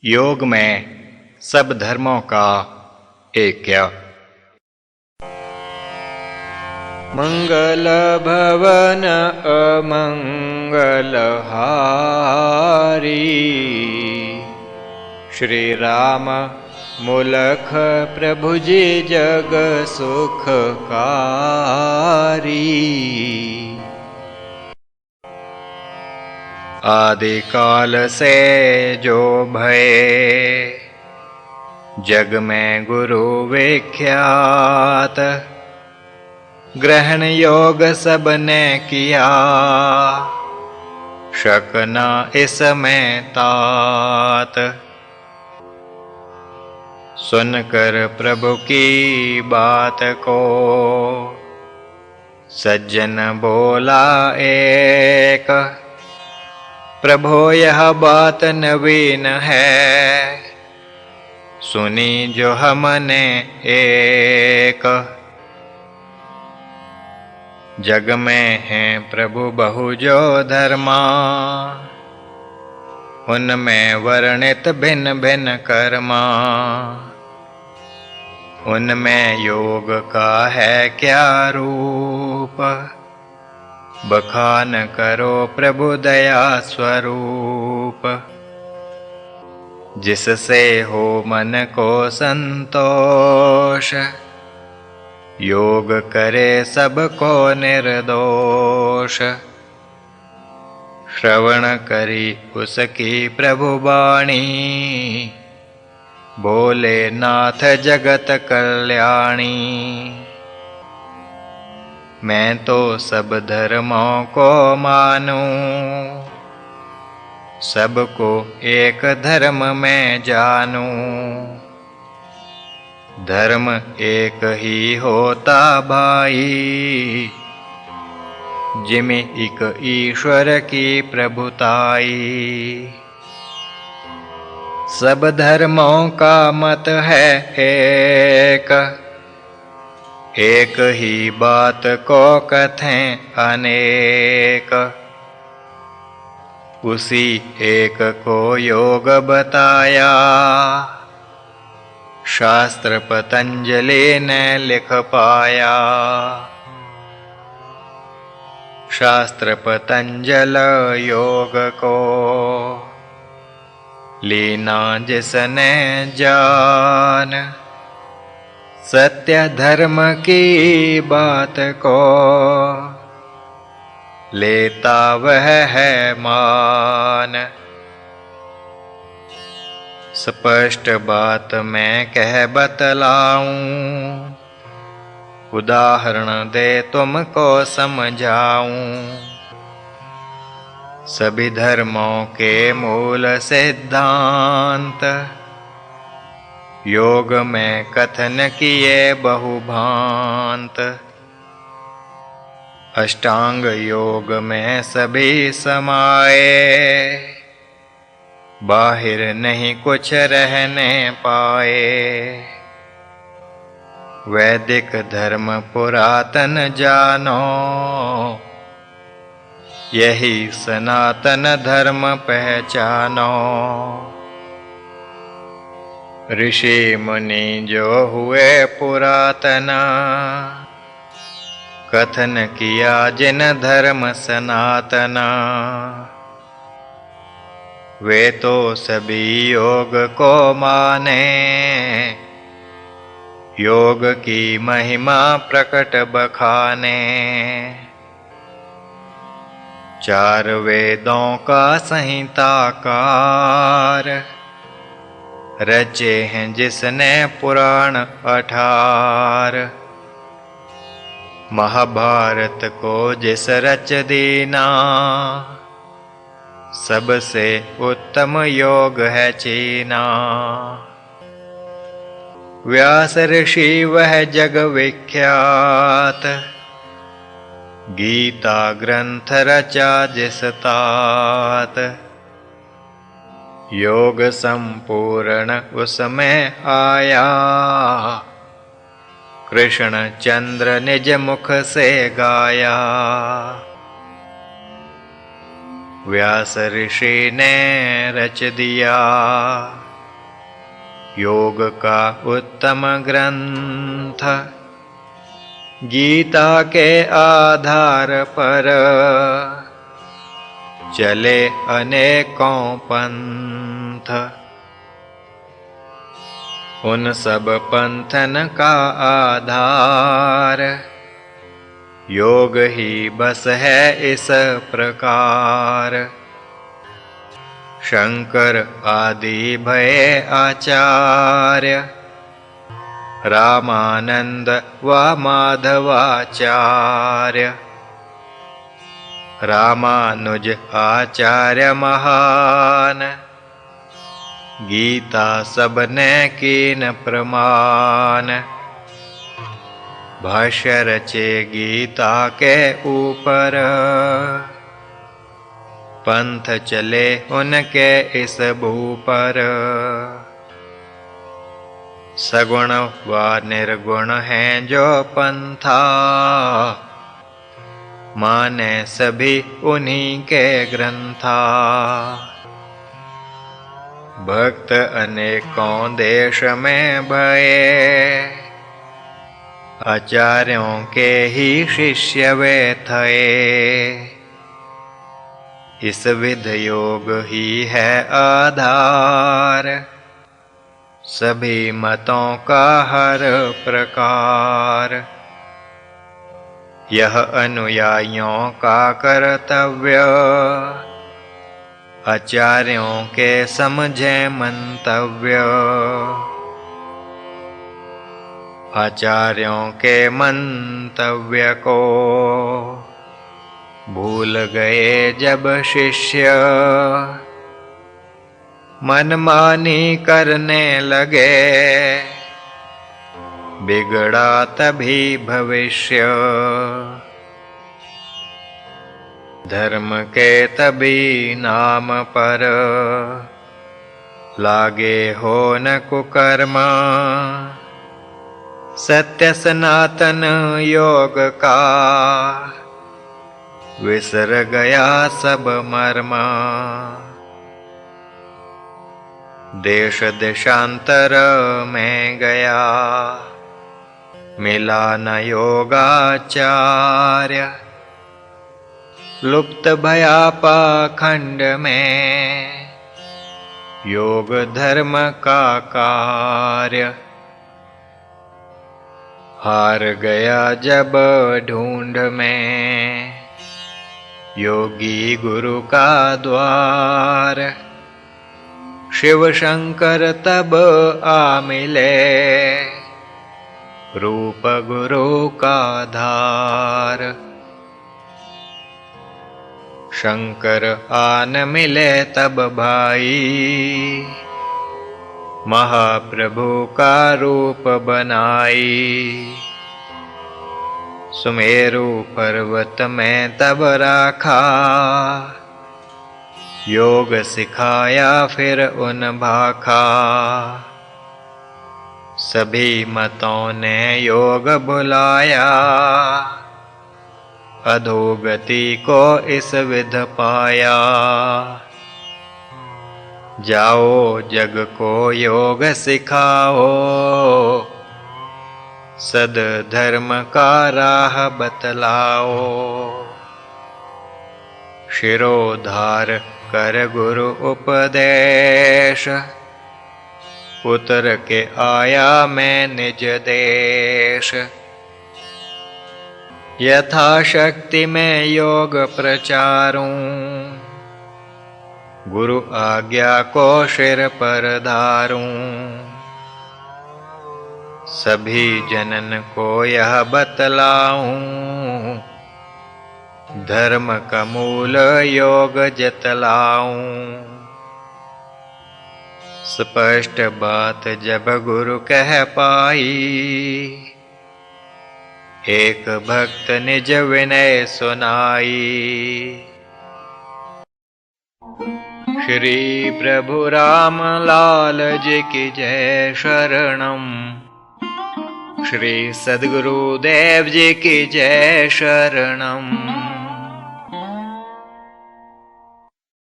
योग में सब धर्मों का ऐक्य। मंगल भवन अमंगल हारी, श्री राम मूलख प्रभु जी जग सुखकारी। आदिकाल से जो भये, जग में गुरु विख्यात। ग्रहण योग सबने किया, शक न इसमें तात। सुनकर प्रभु की बात को, सज्जन बोला एक। प्रभो यह बात नवीन है, सुनी जो हमने एक। जग में है प्रभु बहु जो धर्मा, उनमें वर्णित भिन्न भिन्न कर्मा। उनमें योग का है क्या रूप, बखान करो प्रभु दया स्वरूप। जिससे हो मन को संतोष, योग करे सबको निर्दोष। श्रवण करी उसकी प्रभु वाणी, बोले नाथ जगत कल्याणी। मैं तो सब धर्मों को मानूं, सबको एक धर्म में जानूं। धर्म एक ही होता भाई, जिमें एक ईश्वर की प्रभुताई। सब धर्मों का मत है एक, एक ही बात को कथें अनेक। उसी एक को योग बताया, शास्त्र पतंजलि ने लिख पाया। शास्त्र पतंजल योग को, लीना जिसने जान। सत्य धर्म की बात को, लेता वह है मान। स्पष्ट बात मैं कह बतलाऊं, उदाहरण दे तुमको समझाऊं। सभी धर्मों के मूल सिद्धांत, योग में कथन किए बहुभांत। अष्टांग योग में सभी समाए, बाहिर नहीं कुछ रहने पाए। वैदिक धर्म पुरातन जानो, यही सनातन धर्म पहचानो। ऋषि मुनि जो हुए पुरातना, कथन किया जिन धर्म सनातना। वे तो सभी योग को माने, योग की महिमा प्रकट बखाने। चार वेदों का संहिताकार, रचे हैं जिसने पुराण 18। महाभारत को जिस रच दीना, सबसे उत्तम योग है चीना। व्यास ऋषि वह जग विख्यात, गीता ग्रंथ रचा जिस तात। योग संपूर्ण उसमें आया, कृष्ण चंद्र निज मुख से गाया। व्यास ऋषि ने रच दिया, योग का उत्तम ग्रंथ, गीता के आधार पर चले अनेकों पंथ। उन सब पंथन का आधार योग ही बस है इस प्रकार। शंकर आदि भये आचार्य, रामानंद व माधवाचार्य। रामानुज आचार्य महान, गीता सबने कीन प्रमाण। भाष्य रचे गीता के ऊपर, पंथ चले उनके इस भू पर। सगुण व निर्गुण हैं जो पंथा, माने सभी उन्हीं के ग्रंथा। भक्त अनेकों देश में भये, आचार्यों के ही शिष्य वे थये। इस विध योग ही है आधार, सभी मतों का हर प्रकार। यह अनुयायियों का कर्तव्य, आचार्यों के समझे मंतव्य। आचार्यों के मंतव्य को भूल गए जब शिष्य, मनमानी करने लगे, बिगड़ा तभी भविष्य। धर्म के तभी नाम पर लागे हो न कुकर्म। सत्य सनातन योग का विसर गया सब मर्म। देश देशांतर में गया, मिला न योगाचार्य। लुप्त भया पाखंड में, योग धर्म का कार्य। हार गया जब ढूंढ में, योगी गुरु का द्वार। शिव शंकर तब आ मिले, रूप गुरु का धार। शंकर आन मिले तब भाई, महाप्रभु का रूप बनाई। सुमेरु पर्वत में तब राखा, योग सिखाया फिर उन भाखा। सभी मतों ने योग बुलाया, अधोगति को इस विध पाया। जाओ जग को योग सिखाओ, सद धर्म का राह बतलाओ। शिरोधार कर गुरु उपदेश, उतर के आया मैं निज देश। यथाशक्ति में योग प्रचारूं, गुरु आज्ञा को सिर पर धारूं। सभी जनन को यह बतलाऊं, धर्म का मूल योग जतलाऊं। स्पष्ट बात जब गुरु कह पाई, एक भक्त निज विनय सुनाई। श्री प्रभु राम लाल जी की जय शरणम। श्री सद्गुरुदेव जी की जय शरणम।